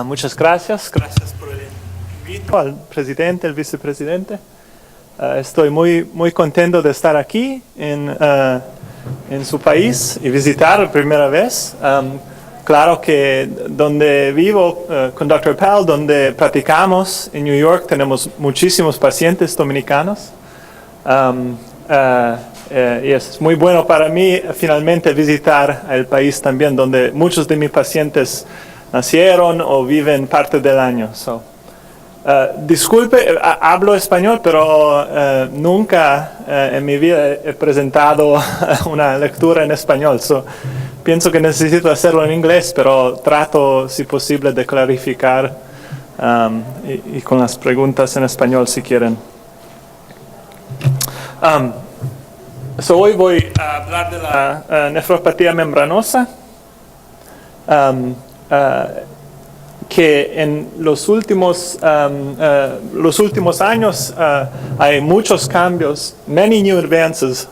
Muchas gracias. Gracias por el invito al presidente, el vicepresidente. Estoy muy contento de estar aquí en su país y visitar por primera vez. Claro que donde vivo con Dr. Pell, donde practicamos en New York, tenemos muchísimos pacientes dominicanos. Y es muy bueno para mí finalmente visitar el país también, donde muchos de mis pacientes nacieron o viven parte del año. Disculpe, hablo español, pero nunca en mi vida he presentado una lectura en español. Pienso que necesito hacerlo en inglés, pero trato, si posible, de clarificar y con las preguntas en español, si quieren. Hoy voy a hablar de la nefropatía membranosa, que en los últimos años hay muchos cambios, many new advances,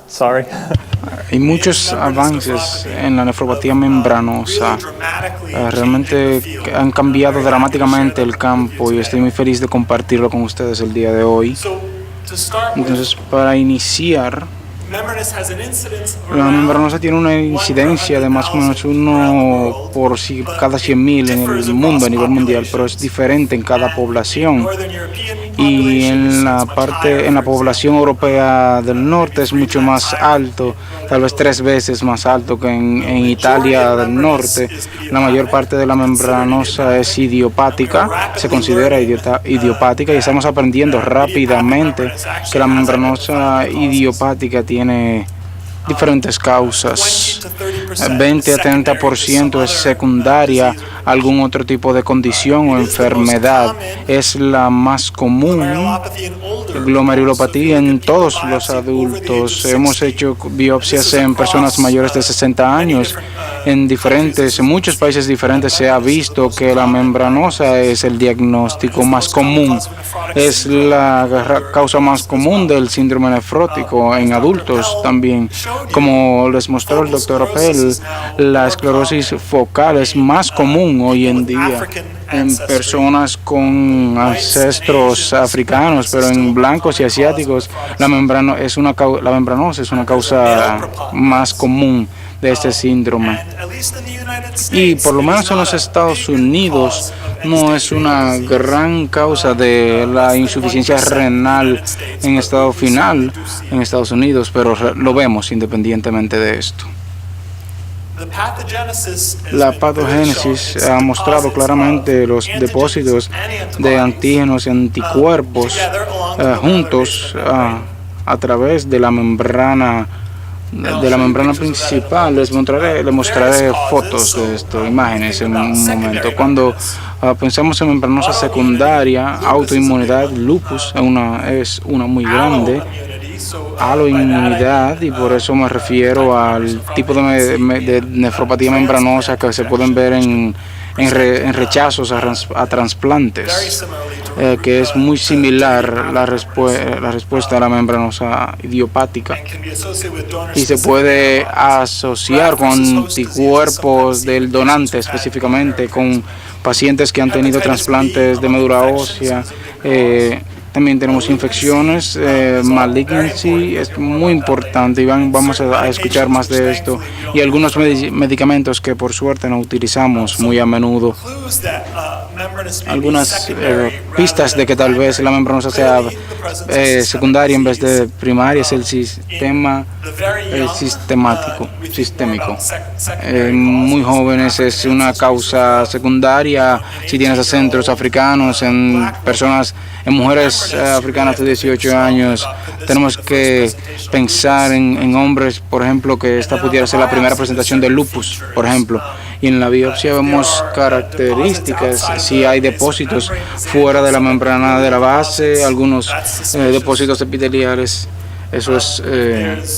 Hay muchos avances en la nefropatía membranosa. Realmente han cambiado dramáticamente el campo y estoy muy feliz de compartirlo con ustedes el día de hoy. Entonces, para iniciar, la membranosa tiene una incidencia de más o menos 1 por cada 100.000 en el mundo a nivel mundial, pero es diferente en cada población. Y en la población europea del norte es mucho más alto, tal vez 3 veces más alto que en Italia del norte. La mayor parte de la membranosa es idiopática, se considera idiopática, y estamos aprendiendo rápidamente que la membranosa idiopática tiene diferentes causas. 20 a 30% es secundaria a algún otro tipo de condición o enfermedad. Es la más común, glomerulopatía, en todos los adultos. Hemos hecho biopsias en personas mayores de 60 años. En muchos países diferentes se ha visto que la membranosa es el diagnóstico más común. Es la causa más común del síndrome nefrótico en adultos también. Como les mostró el Dr. Pell, la esclerosis focal es más común hoy en día en personas con ancestros africanos, pero en blancos y asiáticos la membranosa es una causa más común de este síndrome. Y por lo menos en los Estados Unidos no es una gran causa de la insuficiencia renal en estado final en Estados Unidos, pero lo vemos independientemente de esto. La patogénesis ha mostrado claramente los depósitos de antígenos y anticuerpos juntos a través de la membrana principal. Les mostraré fotos de esto, imágenes en un momento. Cuando pensamos en membranosa secundaria, autoinmunidad, lupus es una muy grande, aloinmunidad, y por eso me refiero al tipo de nefropatía membranosa que se pueden ver en rechazos a trasplantes, que es muy similar la respuesta a la membranosa idiopática, y se puede asociar con anticuerpos del donante, específicamente con pacientes que han tenido trasplantes de médula ósea. También tenemos infecciones, malignancy, es muy importante, y vamos a escuchar más de esto, y algunos medicamentos que por suerte no utilizamos muy a menudo. Algunas pistas de que tal vez la membranosa sea secundaria en vez de primaria es el sistémico. Muy jóvenes es una causa secundaria. Si tienes acentos africanos en mujeres africanas de 18 años, tenemos que pensar en hombres, por ejemplo, que esta pudiera ser la primera presentación de lupus, por ejemplo. Y en la biopsia vemos características, si hay depósitos fuera de la membrana de la base, algunos depósitos epiteliales. Eso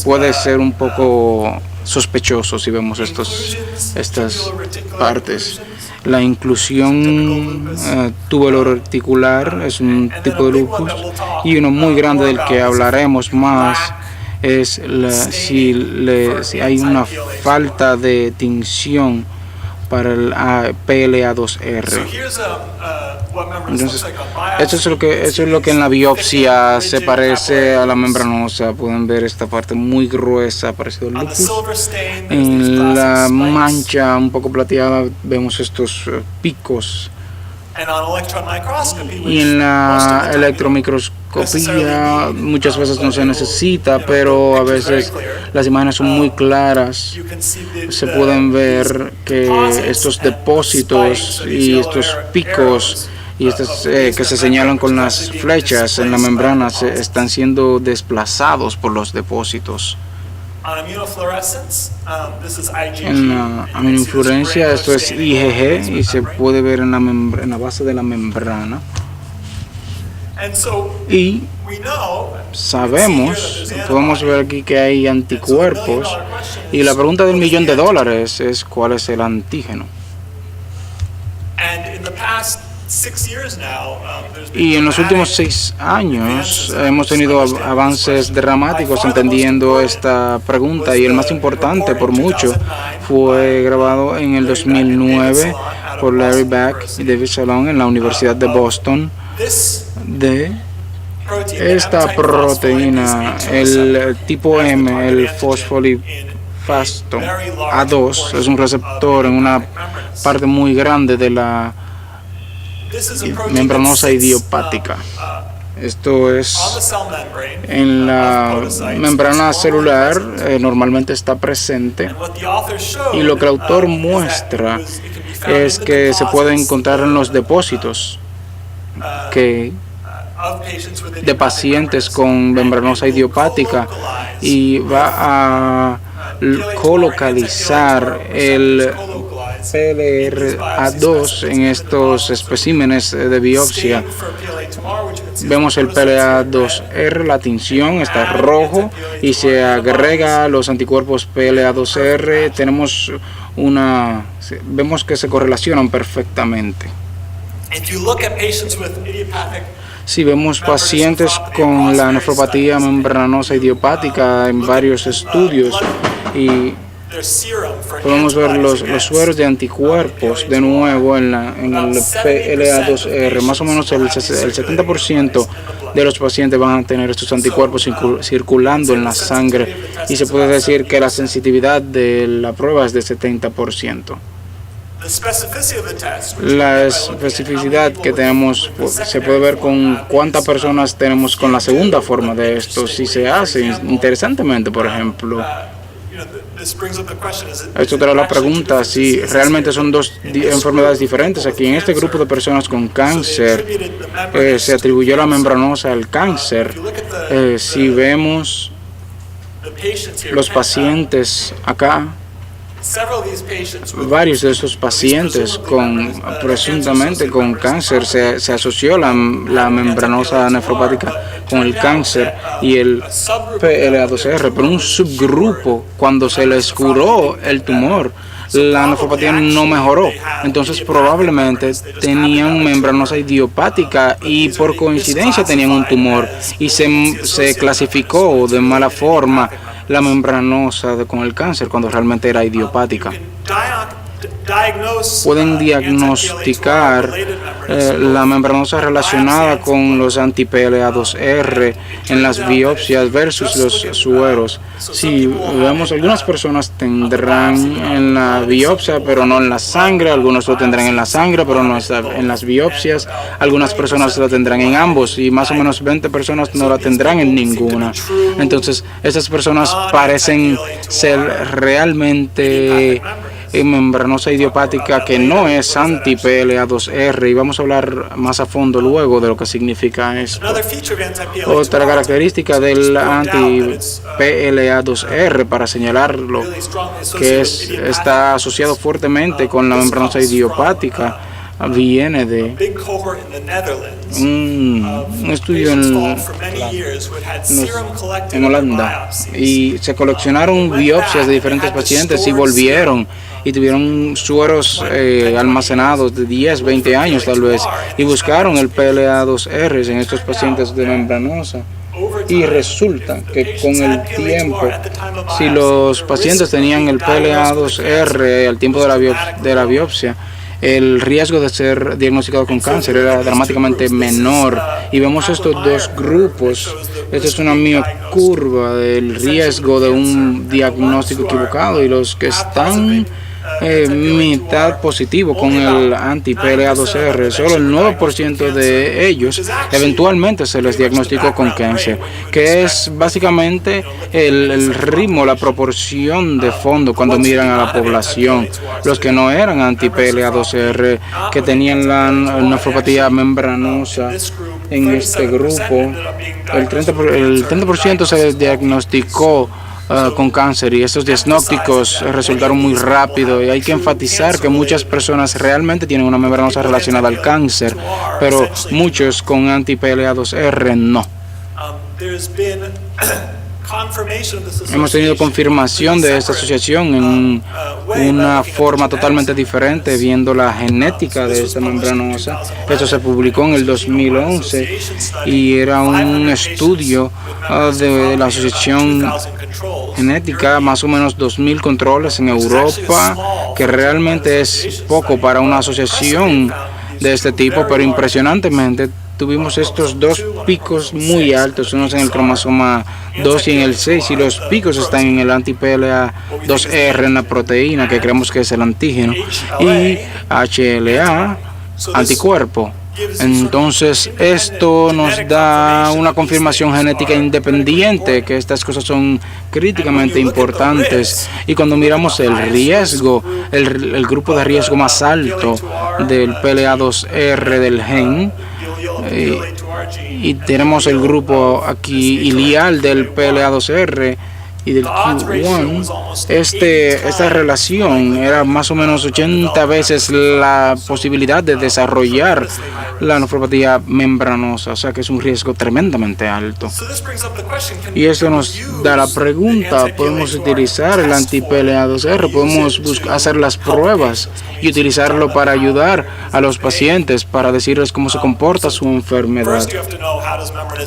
puede ser un poco sospechoso si vemos estas partes. La inclusión tuberoreticular es un tipo de lupus, y uno muy grande del que hablaremos más es si hay una falta de tinción para el PLA2R. Entonces, eso es lo que en la biopsia se parece a la membranosa. Pueden ver esta parte muy gruesa, parecido al lupus. En la mancha un poco plateada vemos estos picos. Y en la electromicroscopía muchas veces no se necesita, pero a veces las imágenes son muy claras. Se pueden ver que estos depósitos y estos picos y estos que se señalan con las flechas en la membrana están siendo desplazados por los depósitos. En la aminofluorescencia esto es IgG y se puede ver en la base de la membrana. Y sabemos, podemos ver aquí que hay anticuerpos y la pregunta del $1.000.000 es ¿cuál es el antígeno? Y en los últimos 6 años hemos tenido avances dramáticos entendiendo esta pregunta, y el más importante por mucho fue grabado en el 2009 por Larry Bach y David Salon en la Universidad de Boston, de esta proteína, el tipo M, el fosfolipfasto A2, es un receptor en una parte muy grande de la membranosa idiopática. Esto es en la membrana celular, normalmente está presente, y lo que el autor muestra es que se puede encontrar en los depósitos de pacientes con membranosa idiopática, y va a colocalizar el PLA2 en estos especímenes de biopsia. Vemos el PLA2R, la tinción está rojo, y se agrega los anticuerpos PLA2R. Vemos que se correlacionan perfectamente. Si vemos pacientes con la nefropatía membranosa idiopática en varios estudios, y podemos ver los sueros de anticuerpos de nuevo en el PLA2R. Más o menos el 70% de los pacientes van a tener estos anticuerpos circulando en la sangre, y se puede decir que la sensitividad de la prueba es de 70%. La especificidad que tenemos se puede ver con cuántas personas tenemos con la segunda forma de esto. Si se hace, interesantemente, por ejemplo, esto trae la pregunta si realmente son dos enfermedades diferentes. Aquí en este grupo de personas con cáncer se atribuyó la membranosa al cáncer. Si vemos los pacientes acá, varios de esos pacientes presuntamente con cáncer se asoció la membranosa nefropática con el cáncer y el PLA2R, pero un subgrupo, cuando se les curó el tumor, la nefropatía no mejoró. Entonces probablemente tenían membranosa idiopática y por coincidencia tenían un tumor, y se clasificó de mala forma la membranosa con el cáncer cuando realmente era idiopática. Pueden diagnosticar la membranosa relacionada con los anti-PLA2R en las biopsias versus los sueros. Si vemos, algunas personas tendrán en la biopsia pero no en la sangre, algunos lo tendrán en la sangre pero no en las biopsias, algunas personas lo tendrán en ambos, y más o menos 20 personas no la tendrán en ninguna. Entonces, esas personas parecen ser realmente membranosa idiopática que no es anti-PLA2R, y vamos a hablar más a fondo luego de lo que significa esto. Otra característica del anti-PLA2R, para señalarlo, que está asociado fuertemente con la membranosa idiopática, viene de un estudio en Holanda, y se coleccionaron biopsias de diferentes pacientes y volvieron y tuvieron sueros almacenados de 10, 20 años tal vez, y buscaron el PLA2R en estos pacientes de membranosa. Y resulta que con el tiempo, si los pacientes tenían el PLA2R al tiempo de la biopsia, el riesgo de ser diagnosticado con cáncer era dramáticamente menor. Y vemos estos dos grupos. Esta es una miocurva del riesgo de un diagnóstico equivocado, y los que están mitad positivo con el anti-PLA2R, solo el 9% de ellos eventualmente se les diagnosticó con cáncer, que es básicamente el ritmo, la proporción de fondo cuando miran a la población. Los que no eran anti-PLA2R, que tenían la nefropatía membranosa, en este grupo, el 30% se diagnosticó con cáncer, y estos diagnósticos resultaron muy rápido, y hay que enfatizar que muchas personas realmente tienen una membranosa relacionada al cáncer, pero muchos con anti-PLA2R no. Hemos tenido confirmación de esta asociación en una forma totalmente diferente, viendo la genética de esta membranosa. Esto se publicó en el 2011 y era un estudio de la asociación genética, más o menos 2.000 controles en Europa, que realmente es poco para una asociación de este tipo, pero impresionantemente tuvimos estos dos picos muy altos, unos en el cromosoma 2 y en el 6, y los picos están en el anti-PLA2R, en la proteína, que creemos que es el antígeno, y HLA, anticuerpo. Entonces, esto nos da una confirmación genética independiente, que estas cosas son críticamente importantes. Y cuando miramos el riesgo, el grupo de riesgo más alto del PLA2R del gen, y tenemos el grupo aquí ilial del PLA2R y del Q1, esta relación era más o menos 80 veces la posibilidad de desarrollar la nefropatía membranosa, o sea que es un riesgo tremendamente alto. Y eso nos da la pregunta: ¿podemos utilizar el anti-PLA2R? ¿Podemos hacer las pruebas y utilizarlo para ayudar a los pacientes, para decirles cómo se comporta su enfermedad?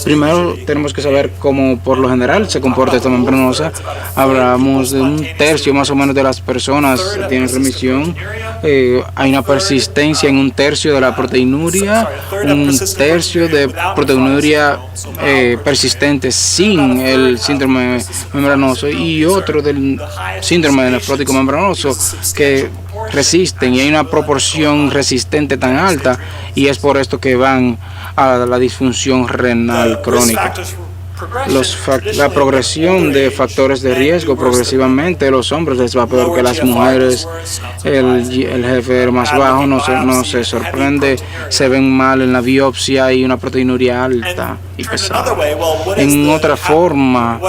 Primero tenemos que saber cómo por lo general se comporta esta membranosa. Hablamos de un tercio más o menos de las personas que tienen remisión. Hay una persistencia en un tercio de la proteinuria, un tercio de proteinuria persistente sin el síndrome membranoso, y otro del síndrome nefrótico membranoso que resisten, y hay una proporción resistente tan alta, y es por esto que van a la disfunción renal crónica. La progresión de factores de riesgo progresivamente, los hombres les va peor que las mujeres, el GFR más bajo no se sorprende, se ven mal en la biopsia y una proteinuria alta y pesada. En otra forma,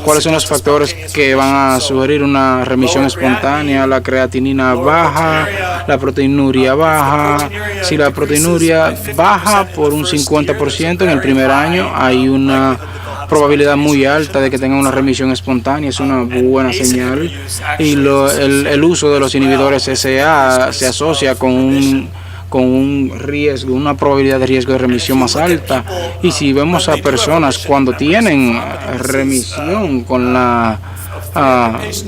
¿cuáles son los factores que van a sugerir una remisión espontánea? La creatinina baja, la proteinuria baja. Si la proteinuria baja por un 50% en el primer año, hay una probabilidad muy alta de que tenga una remisión espontánea, es una buena señal. Y el uso de los inhibidores SA se asocia con un riesgo, una probabilidad de riesgo de remisión más alta. Y si vemos a personas cuando tienen remisión con la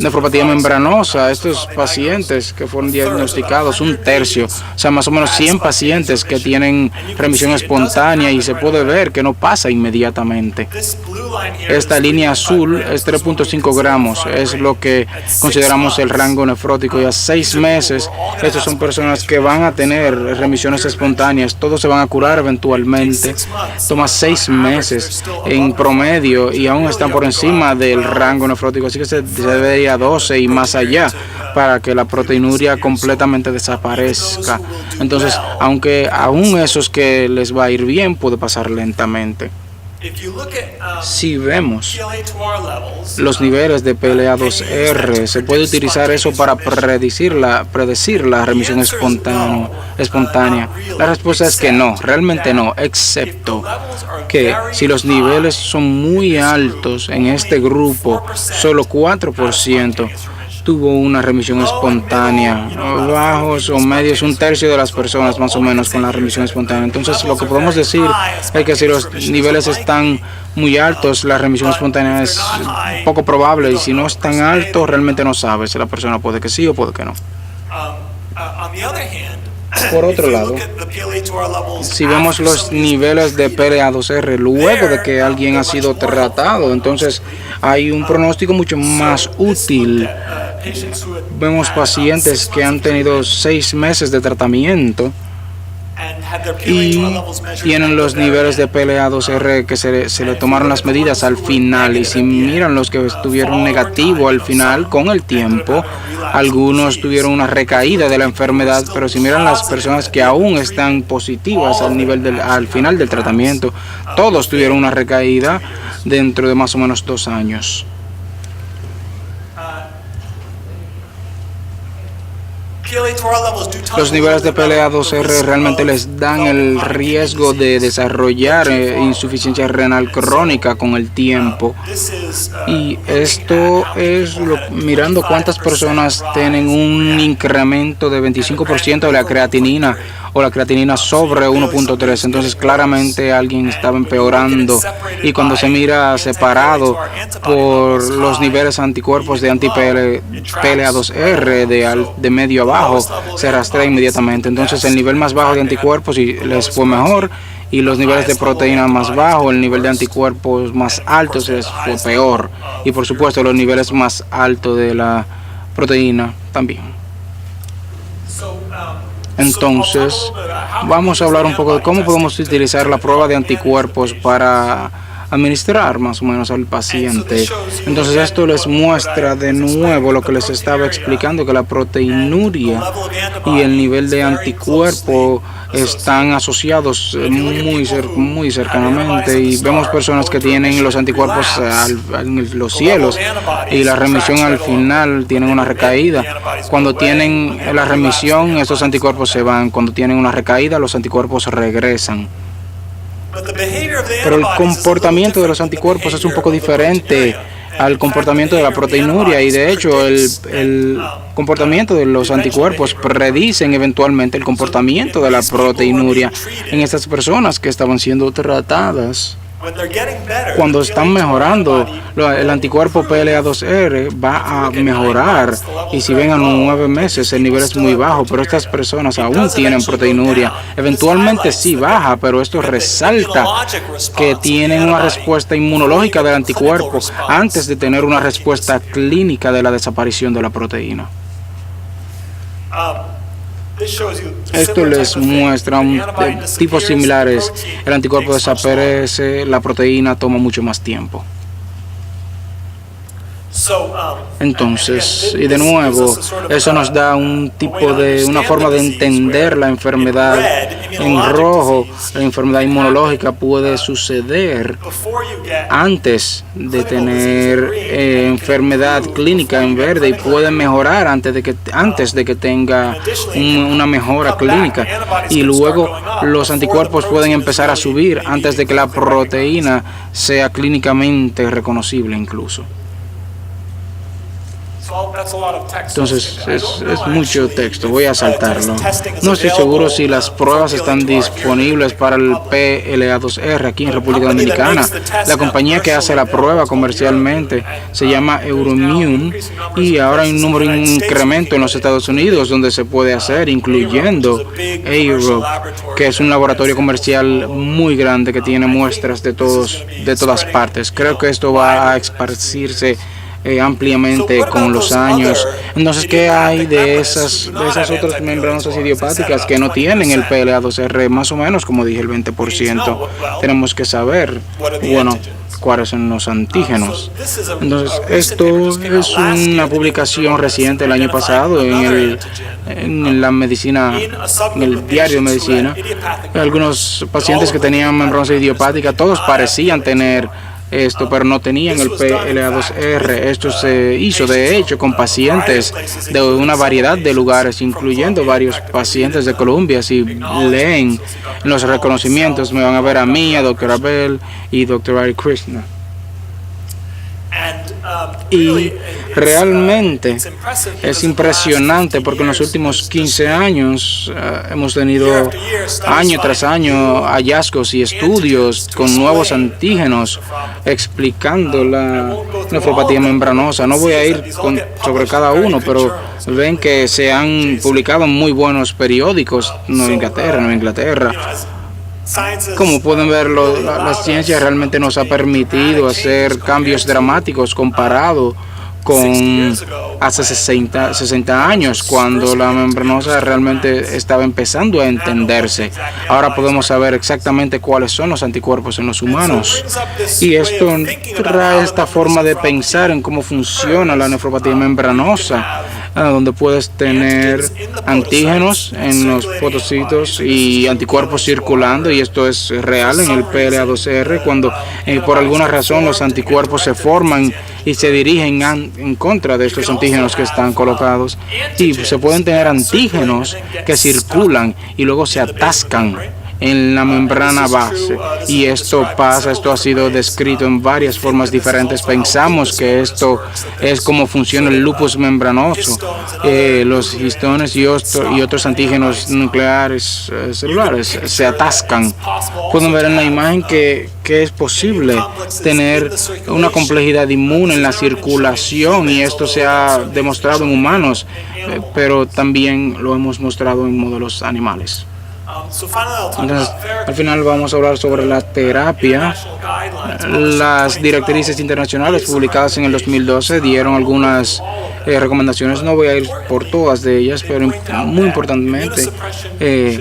nefropatía membranosa, estos pacientes que fueron diagnosticados, un tercio, o sea, más o menos 100 pacientes que tienen remisión espontánea, y se puede ver que no pasa inmediatamente. Esta línea azul es 3.5 gramos, es lo que consideramos el rango nefrótico, y a 6 meses, estas son personas que van a tener remisiones espontáneas, todos se van a curar eventualmente. Toma 6 meses en promedio y aún están por encima del rango nefrótico, así que se debe ir a 12 y más allá para que la proteinuria completamente desaparezca. Entonces, aunque aún esos que les va a ir bien, puede pasar lentamente. Si vemos los niveles de PLA2R, ¿se puede utilizar eso para predecir la remisión espontánea? La respuesta es que no, realmente no, excepto que si los niveles son muy altos en este grupo, solo 4% tuvo una remisión espontánea. Bajos o medios, un tercio de las personas más o menos con la remisión espontánea. Entonces, lo que podemos decir es que si los niveles están muy altos, la remisión espontánea es poco probable, y si no es tan alto, realmente no sabe si la persona puede que sí o puede que no. Por otro lado, si vemos los niveles de PLA2R luego de que alguien ha sido tratado, entonces hay un pronóstico mucho más útil. Vemos pacientes que han tenido 6 meses de tratamiento y tienen los niveles de PLA2R que se le tomaron las medidas al final, y si miran los que estuvieron negativo al final con el tiempo, algunos tuvieron una recaída de la enfermedad, pero si miran las personas que aún están positivas al final del tratamiento, todos tuvieron una recaída dentro de más o menos 2 años. Los niveles de PLA2R realmente les dan el riesgo de desarrollar insuficiencia renal crónica con el tiempo. Y esto es mirando cuántas personas tienen un incremento de 25% de la creatinina o la creatinina sobre 1.3. Entonces claramente alguien estaba empeorando, y cuando se mira separado por los niveles anticuerpos de anti-PLA2R de medio abajo, se rastrea inmediatamente. Entonces el nivel más bajo de anticuerpos les fue mejor, y los niveles de proteína más bajos, el nivel de anticuerpos más alto les fue peor, y por supuesto los niveles más altos de la proteína también. Entonces, vamos a hablar un poco de cómo podemos utilizar la prueba de anticuerpos para administrar más o menos al paciente. Entonces, esto les muestra de nuevo lo que les estaba explicando, que la proteinuria y el nivel de anticuerpo están asociados muy cercanamente, y vemos personas que tienen los anticuerpos en los cielos y la remisión al final tienen una recaída. Cuando tienen la remisión, estos anticuerpos se van. Cuando tienen una recaída, los anticuerpos regresan. Pero el comportamiento de los anticuerpos es un poco diferente al comportamiento de la proteinuria, y de hecho el comportamiento de los anticuerpos predicen eventualmente el comportamiento de la proteinuria en estas personas que estaban siendo tratadas. Cuando están mejorando, el anticuerpo PLA2R va a mejorar, y si ven a 9 meses el nivel es muy bajo, pero estas personas aún tienen proteinuria. Eventualmente sí baja, pero esto resalta que tienen una respuesta inmunológica del anticuerpo antes de tener una respuesta clínica de la desaparición de la proteína. Esto les muestra tipos similares. El anticuerpo desaparece, la proteína toma mucho más tiempo. Entonces, y de nuevo, eso nos da una forma de entender la enfermedad. En rojo, la enfermedad inmunológica puede suceder antes de tener enfermedad clínica en verde, y puede mejorar antes de que tenga una mejora clínica, y luego los anticuerpos pueden empezar a subir antes de que la proteína sea clínicamente reconocible incluso. Entonces es mucho texto, voy a saltarlo. No estoy seguro si las pruebas están disponibles para el PLA2R aquí en República Dominicana. La compañía que hace la prueba comercialmente se llama Euroimmun, y ahora hay un número de incremento en los Estados Unidos donde se puede hacer, incluyendo Euro, que es un laboratorio comercial muy grande que tiene muestras de todas partes. Creo que esto va a esparcirse ampliamente con los años. Entonces, ¿qué hay de esas otras membranosas idiopáticas que no tienen el PLA2R? Más o menos, como dije, el 20%. Tenemos que saber, cuáles son los antígenos. Entonces, esto es una publicación reciente el año pasado en la medicina, en el diario de medicina. Algunos pacientes que tenían membranosis idiopática, todos parecían tener esto, pero no tenían el PLA2R. Esto se hizo, de hecho, con pacientes de una variedad de lugares, incluyendo varios pacientes de Columbia. Si leen los reconocimientos, me van a ver a mí, a Dr. Abel y Dr. Ari Krishna. Y realmente es impresionante porque en los últimos 15 años hemos tenido año tras año hallazgos y estudios con nuevos antígenos explicando la nefropatía membranosa. No voy a ir sobre cada uno, pero ven que se han publicado en muy buenos periódicos, Nueva Inglaterra. Como pueden ver, la ciencia realmente nos ha permitido hacer cambios dramáticos comparado con hace 60 años, cuando la membranosa realmente estaba empezando a entenderse. Ahora podemos saber exactamente cuáles son los anticuerpos en los humanos. Y esto trae esta forma de pensar en cómo funciona la nefropatía membranosa, donde puedes tener antígenos en los fotocitos y anticuerpos circulando, y esto es real en el PLA2R, cuando por alguna razón los anticuerpos se forman y se dirigen en contra de estos antígenos que están colocados. Y se pueden tener antígenos que circulan y luego se atascan en la membrana base, y esto ha sido descrito en varias formas diferentes. Pensamos que esto es como funciona el lupus membranoso, los histones y otros antígenos nucleares celulares se atascan. Pueden ver en la imagen que es posible tener una complejidad inmune en la circulación, y esto se ha demostrado en humanos, pero también lo hemos mostrado en modelos animales. Entonces, al final vamos a hablar sobre la terapia. Las directrices internacionales publicadas en el 2012 dieron algunas recomendaciones. No voy a ir por todas de ellas, pero muy importantemente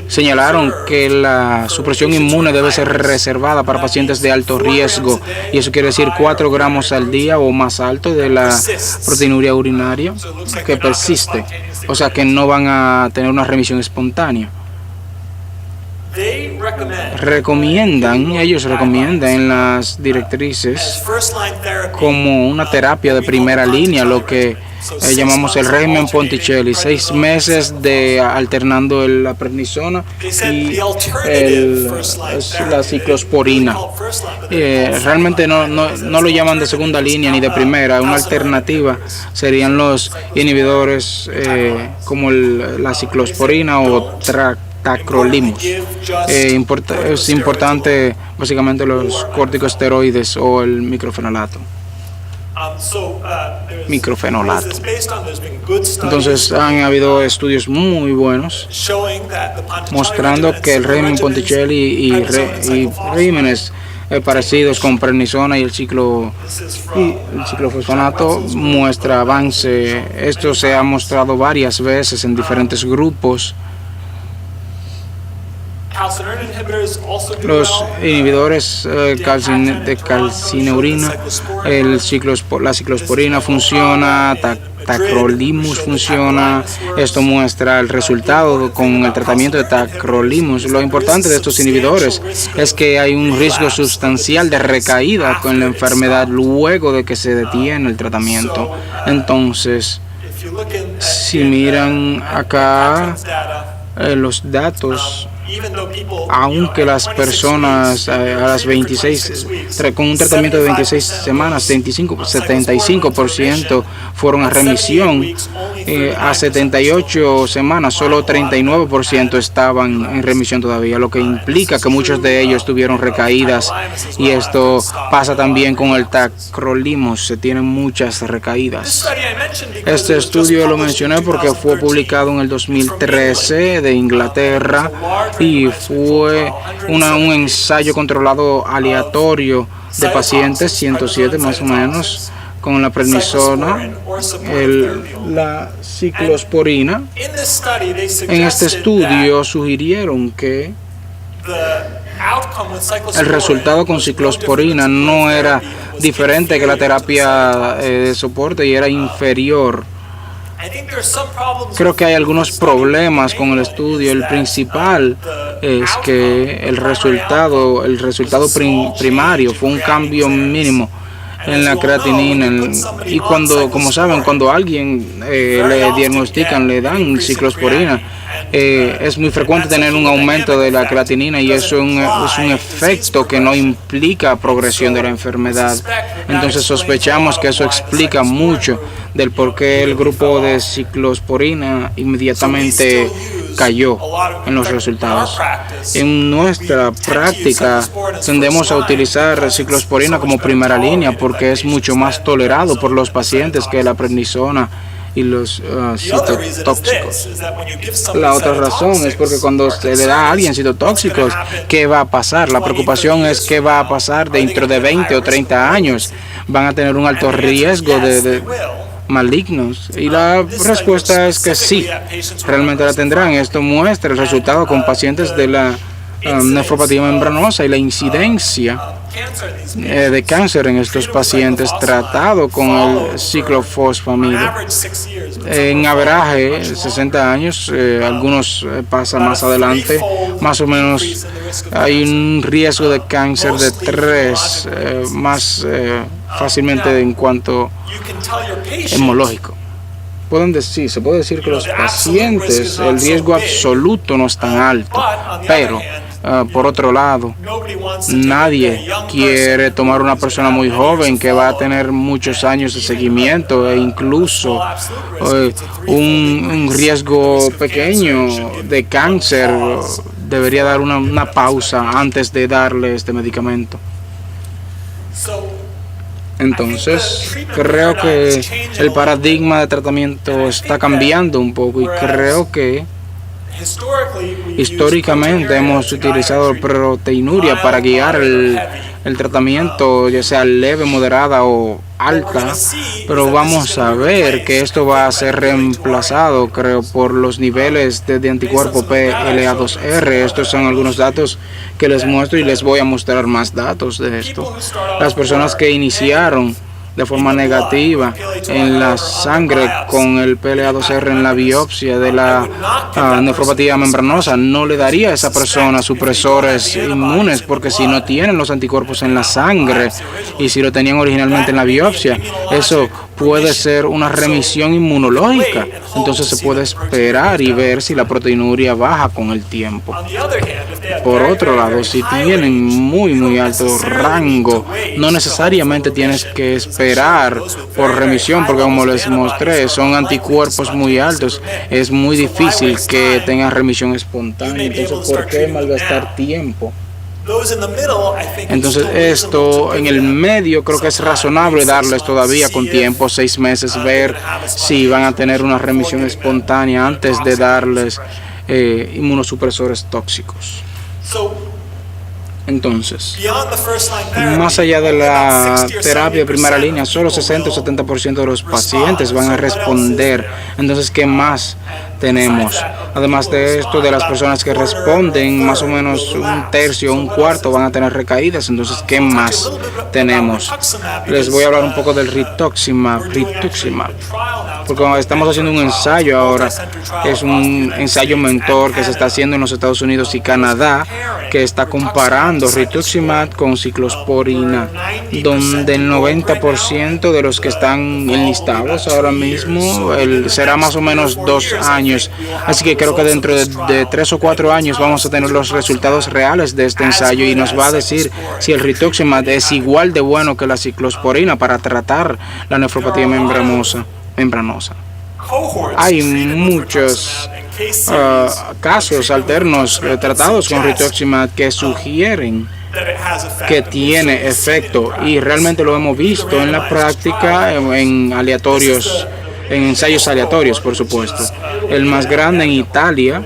señalaron que la supresión inmune debe ser reservada para pacientes de alto riesgo, y eso quiere decir 4 gramos al día o más alto de la proteinuria urinaria que persiste, o sea que no van a tener una remisión espontánea. Ellos recomiendan en las directrices como una terapia de primera línea lo que llamamos el régimen Ponticelli, 6 meses de alternando la prednisona y la ciclosporina. Realmente no lo llaman de segunda línea ni de primera. Una alternativa serían los inhibidores como la ciclosporina o tacrolimus. Es importante básicamente los corticosteroides o el microfenolato. Entonces han habido estudios muy buenos mostrando que el régimen Ponticelli y regímenes parecidos con prednisona y el ciclofosfonato muestra avance. Esto se ha mostrado varias veces en diferentes grupos. Los inhibidores de calcineurina, la ciclosporina funciona, tacrolimus funciona. Esto muestra el resultado con el tratamiento de tacrolimus. Lo importante de estos inhibidores es que hay un riesgo sustancial de recaída con la enfermedad luego de que se detiene el tratamiento. Entonces, si miran acá los datos, aunque las personas a las 26, con un tratamiento de 26 semanas, 75% fueron a remisión. A 78 semanas, solo 39% estaban en remisión todavía, lo que implica que muchos de ellos tuvieron recaídas, y esto pasa también con el tacrolimus, se tienen muchas recaídas. Este estudio lo mencioné porque fue publicado en el 2013 de Inglaterra, y fue un ensayo controlado aleatorio de pacientes, 107 más o menos, con la prednisona, la ciclosporina. En este estudio sugirieron que el resultado con ciclosporina no era diferente que la terapia de soporte y era inferior. Creo que hay algunos problemas con el estudio. El principal es que el resultado primario fue un cambio mínimo en la creatinina, y como saben, cuando a alguien le diagnostican, le dan ciclosporina, es muy frecuente tener un aumento de la creatinina y eso es un efecto que no implica progresión de la enfermedad. Entonces sospechamos que eso explica mucho del por qué el grupo de ciclosporina inmediatamente cayó en los resultados. En nuestra práctica tendemos a utilizar ciclosporina como primera línea porque es mucho más tolerado por los pacientes que la prednisona y los citotóxicos. La otra razón es porque cuando se le da a alguien citotóxicos, ¿qué va a pasar? La preocupación es qué va a pasar dentro de 20 o 30 años. Van a tener un alto riesgo de malignos. Y la respuesta es que sí, realmente la tendrán. Esto muestra el resultado con pacientes de la nefropatía membranosa y la incidencia de cáncer en estos pacientes tratado con el ciclofosfamida. En averaje, 60 años, algunos pasan más adelante, más o menos hay un riesgo de cáncer de 3 más fácilmente en cuanto hemológico. Se puede decir que los pacientes, el riesgo absoluto no es tan alto, pero por otro lado, nadie quiere tomar una persona muy joven que va a tener muchos años de seguimiento e incluso un riesgo pequeño de cáncer. Debería dar una pausa antes de darle este medicamento. Entonces, creo que el paradigma de tratamiento está cambiando un poco y creo que históricamente hemos utilizado proteinuria para guiar el tratamiento, ya sea leve, moderada o alta, pero vamos a ver que esto va a ser reemplazado, creo, por los niveles de anticuerpo PLA2R. Estos son algunos datos que les muestro y les voy a mostrar más datos de esto. Las personas que iniciaron de forma negativa en la sangre con el PLA2R en la biopsia de la nefropatía membranosa, no le daría a esa persona supresores inmunes, porque si no tienen los anticuerpos en la sangre y si lo tenían originalmente en la biopsia, eso puede ser una remisión inmunológica. Entonces se puede esperar y ver si la proteinuria baja con el tiempo. Por otro lado, si tienen muy alto rango, no necesariamente tienes que esperar por remisión, porque como les mostré, son anticuerpos muy altos. Es muy difícil que tengan remisión espontánea. Entonces, ¿por qué malgastar tiempo? Entonces, esto en el medio creo que es razonable darles todavía con tiempo, 6 meses, ver si van a tener una remisión espontánea antes de darles inmunosupresores tóxicos. Entonces, más allá de la terapia de primera línea, solo 60 o 70% de los pacientes van a responder. Entonces, ¿qué más tenemos? Además de esto, de las personas que responden, más o menos un tercio o un cuarto van a tener recaídas. Entonces, ¿qué más tenemos? Les voy a hablar un poco del rituximab, porque estamos haciendo un ensayo ahora. Es un ensayo mentor que se está haciendo en los Estados Unidos y Canadá, que está comparando rituximab con ciclosporina, donde el 90% de los que están enlistados ahora mismo será más o menos 2 años. Así que creo que dentro de 3 o 4 años vamos a tener los resultados reales de este ensayo y nos va a decir si el rituximab es igual de bueno que la ciclosporina para tratar la nefropatía membranosa. Hay muchos casos alternos tratados con rituximab que sugieren que tiene efecto y realmente lo hemos visto en la práctica en ensayos aleatorios, por supuesto. El más grande en Italia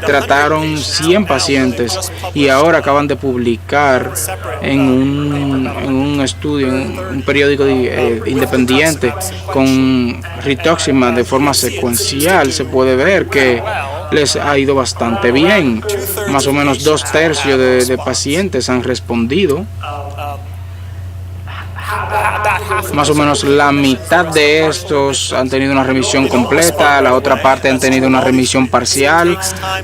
trataron 100 pacientes y ahora acaban de publicar en un estudio, en un periódico independiente con rituximab de forma secuencial. Se puede ver que les ha ido bastante bien. Más o menos 2/3 de pacientes han respondido. Más o menos la mitad de estos han tenido una remisión completa, la otra parte han tenido una remisión parcial.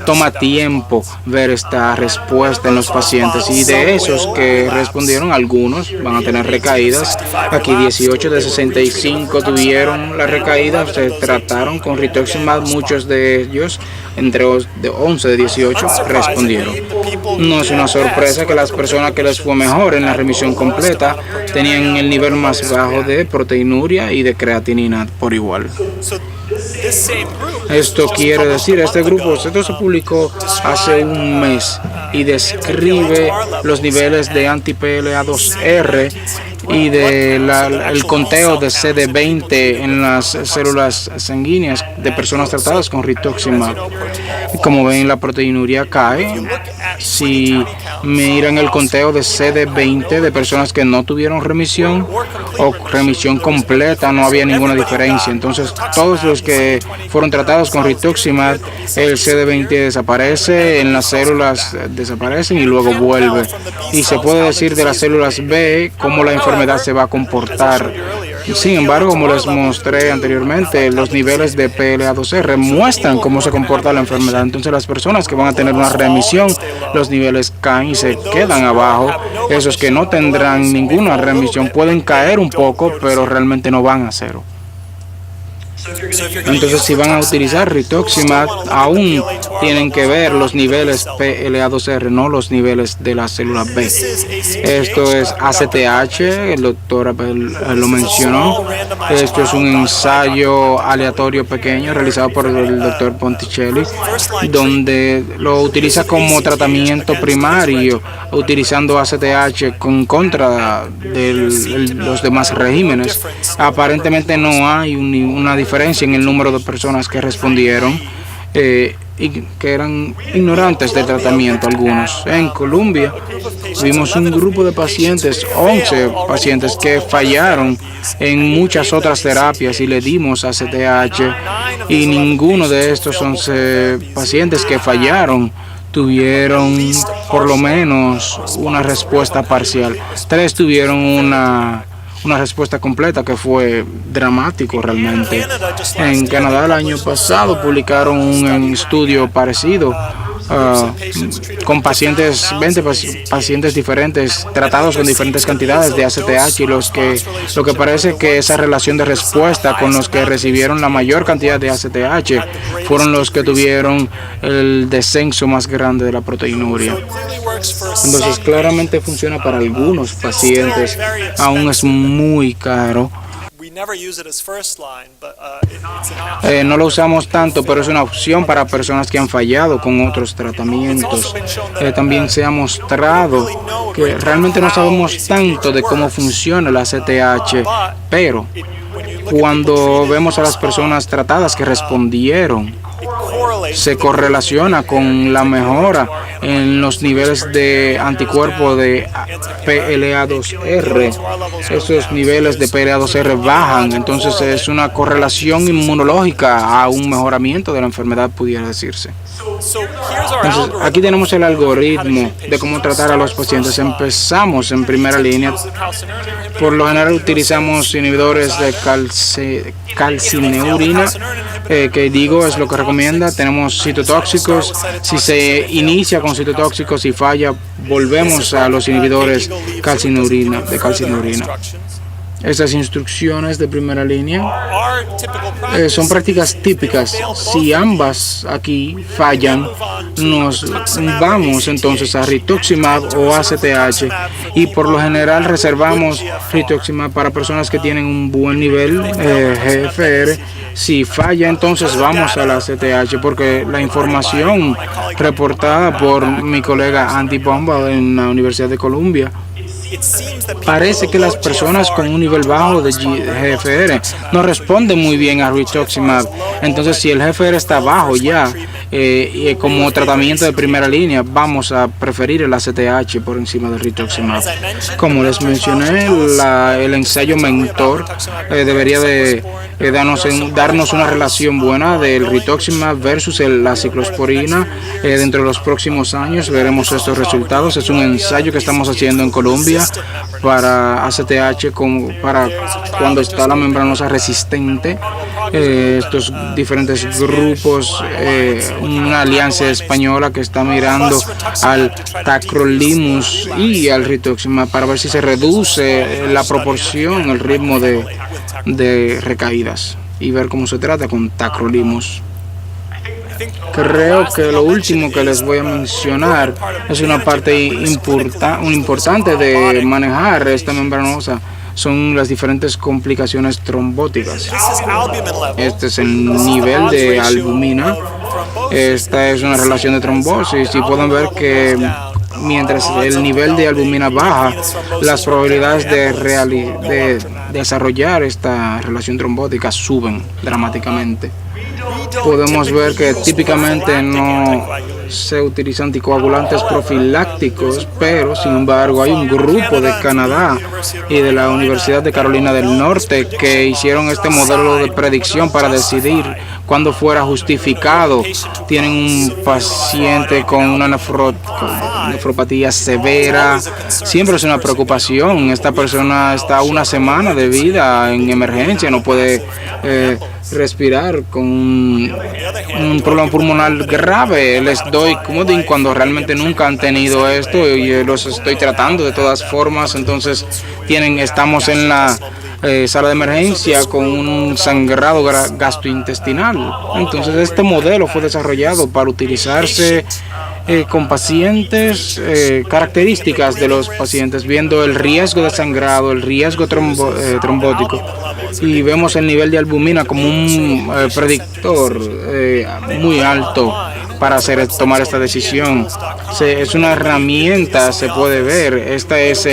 Toma tiempo ver esta respuesta en los pacientes y de esos que respondieron, algunos van a tener recaídas. Aquí 18 de 65 tuvieron la recaída, se trataron con rituximab, muchos de ellos entre 11 de 18 respondieron. No es una sorpresa que las personas que les fue mejor en la remisión completa tenían el nivel más bajo de proteinuria y de creatinina por igual. Esto quiere decir, este grupo, esto se publicó hace un mes y describe los niveles de anti-PLA2R y el conteo de CD20 en las células sanguíneas de personas tratadas con rituximab. Como ven, la proteinuria cae. Si miran el conteo de CD20 de personas que no tuvieron remisión o remisión completa, no había ninguna diferencia. Entonces, todos los que fueron tratados con rituximab, el CD20 desaparece, en las células desaparecen y luego vuelve. Y se puede decir de las células B cómo la enfermedad se va a comportar. Sin embargo, como les mostré anteriormente, los niveles de PLA2R muestran cómo se comporta la enfermedad. Entonces, las personas que van a tener una remisión, los niveles caen y se quedan abajo. Esos que no tendrán ninguna remisión pueden caer un poco, pero realmente no van a cero. Entonces, si van a utilizar rituximab, aún tienen que ver los niveles PLA2R, no los niveles de la célula B. Esto es ACTH, el doctor Abel lo mencionó. Esto es un ensayo aleatorio pequeño realizado por el doctor Ponticelli, donde lo utiliza como tratamiento primario, utilizando ACTH contra de los demás regímenes. Aparentemente no hay una diferencia en el número de personas que respondieron y que eran ignorantes del tratamiento algunos. En Colombia vimos un grupo de pacientes, 11 pacientes que fallaron en muchas otras terapias y le dimos ACTH y ninguno de estos 11 pacientes que fallaron tuvieron por lo menos una respuesta parcial. 3 tuvieron una respuesta completa, que fue dramático realmente. En Canadá el año pasado publicaron un estudio parecido con pacientes, 20 pacientes diferentes tratados con diferentes cantidades de ACTH y lo que parece que esa relación de respuesta con los que recibieron la mayor cantidad de ACTH fueron los que tuvieron el descenso más grande de la proteinuria. Entonces, claramente funciona para algunos pacientes, aún es muy caro. No lo usamos tanto, pero es una opción para personas que han fallado con otros tratamientos. También se ha mostrado que realmente no sabemos tanto de cómo funciona la ACTH, pero cuando vemos a las personas tratadas que respondieron, se correlaciona con la mejora en los niveles de anticuerpo de PLA2R. Esos niveles de PLA2R bajan, entonces es una correlación inmunológica a un mejoramiento de la enfermedad, pudiera decirse. Entonces, aquí tenemos el algoritmo de cómo tratar a los pacientes. Empezamos en primera línea. Por lo general utilizamos inhibidores de calcineurina, que digo es lo que recomienda. Tenemos citotóxicos. Si se inicia con citotóxicos y falla, volvemos a los inhibidores de calcineurina. Estas instrucciones de primera línea son prácticas típicas. Si ambas aquí fallan, nos vamos entonces a rituximab o ACTH, y por lo general reservamos rituximab para personas que tienen un buen nivel GFR. Si falla, entonces vamos a la ACTH, porque la información reportada por mi colega Andy Bomba en la Universidad de Columbia parece que las personas con un nivel bajo de GFR no responden muy bien a rituximab. Entonces, si el GFR está bajo ya, como tratamiento de primera línea, vamos a preferir el ACTH por encima del rituximab. Como les mencioné, el ensayo mentor debería de darnos una relación buena del rituximab versus la ciclosporina. Dentro de los próximos años veremos estos resultados. Es un ensayo que estamos haciendo en Colombia para ACTH, para cuando está la membranosa resistente. Estos diferentes grupos, una alianza española que está mirando al tacrolimus y al rituximab para ver si se reduce la proporción, el ritmo de recaídas, y ver cómo se trata con tacrolimus. Creo que lo último que les voy a mencionar es una parte importante de manejar esta membranosa. Son las diferentes complicaciones trombóticas. Este es el nivel de albumina. Esta es una relación de trombosis y pueden ver que mientras el nivel de albumina baja, las probabilidades de desarrollar esta relación trombótica suben dramáticamente. Podemos ver que típicamente no se utilizan anticoagulantes profilácticos, pero sin embargo hay un grupo de Canadá y de la Universidad de Carolina del Norte que hicieron este modelo de predicción para decidir cuándo fuera justificado. Tienen un paciente con una nefropatía severa. Siempre es una preocupación. Esta persona está a una semana de vida en emergencia, no puede respirar con un problema pulmonar grave. Les doy Coumadin cuando realmente nunca han tenido esto y los estoy tratando de todas formas. Entonces estamos en la sala de emergencia con un sangrado gastrointestinal. Entonces este modelo fue desarrollado para utilizarse con pacientes, características de los pacientes, viendo el riesgo de sangrado, el riesgo trombótico, y vemos el nivel de albumina como un predictor muy alto para tomar esta decisión. Es una herramienta, se puede ver. Esta es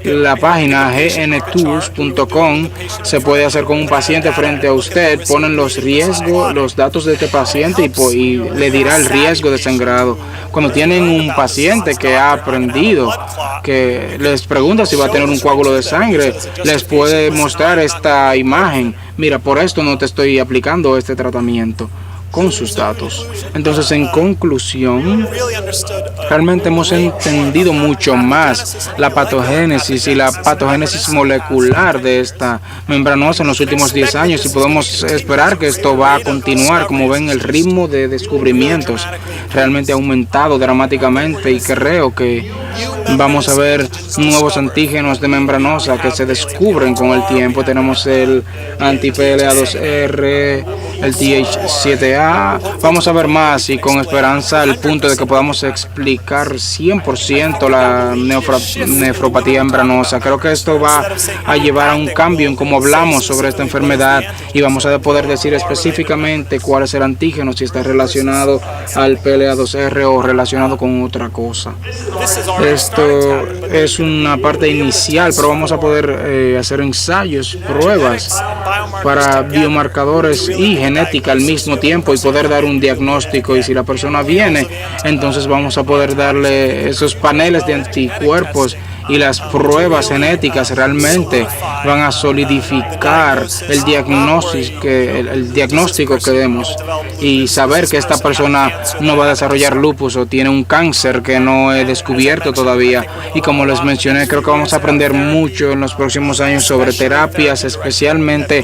la página gnTools.com. Se puede hacer con un paciente frente a usted, ponen los riesgos, los datos de este paciente y le dirá el riesgo de sangrado. Cuando tienen un paciente que ha aprendido, que les pregunta si va a tener un coágulo de sangre, les puede mostrar esta imagen. Mira, por esto no te estoy aplicando este tratamiento, con sus datos. Entonces, en conclusión, realmente hemos entendido mucho más la patogénesis y la patogénesis molecular de esta membranosa en los últimos 10 años y podemos esperar que esto va a continuar. Como ven, el ritmo de descubrimientos realmente ha aumentado dramáticamente y creo que vamos a ver nuevos antígenos de membranosa que se descubren con el tiempo. Tenemos el anti-PLA2R, el TH7A. Vamos a ver más y con esperanza al punto de que podamos explicar 100% la nefropatía membranosa. Creo que esto va a llevar a un cambio en cómo hablamos sobre esta enfermedad y vamos a poder decir específicamente cuál es el antígeno, si está relacionado al PLA2R o relacionado con otra cosa. Esto es una parte inicial, pero vamos a poder hacer ensayos, pruebas para biomarcadores y genética al mismo tiempo y poder dar un diagnóstico. Y si la persona viene, entonces vamos a poder darle esos paneles de anticuerpos y las pruebas genéticas realmente van a solidificar el diagnóstico que demos y saber que esta persona no va a desarrollar lupus o tiene un cáncer que no he descubierto todavía. Y como les mencioné, creo que vamos a aprender mucho en los próximos años sobre terapias, especialmente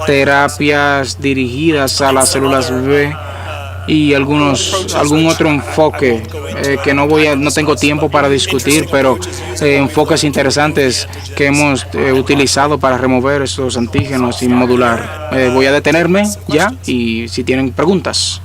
terapias dirigidas a las células B y algún otro enfoque que no tengo tiempo para discutir, pero enfoques interesantes que hemos utilizado para remover estos antígenos y modular. Voy a detenerme ya y si tienen preguntas.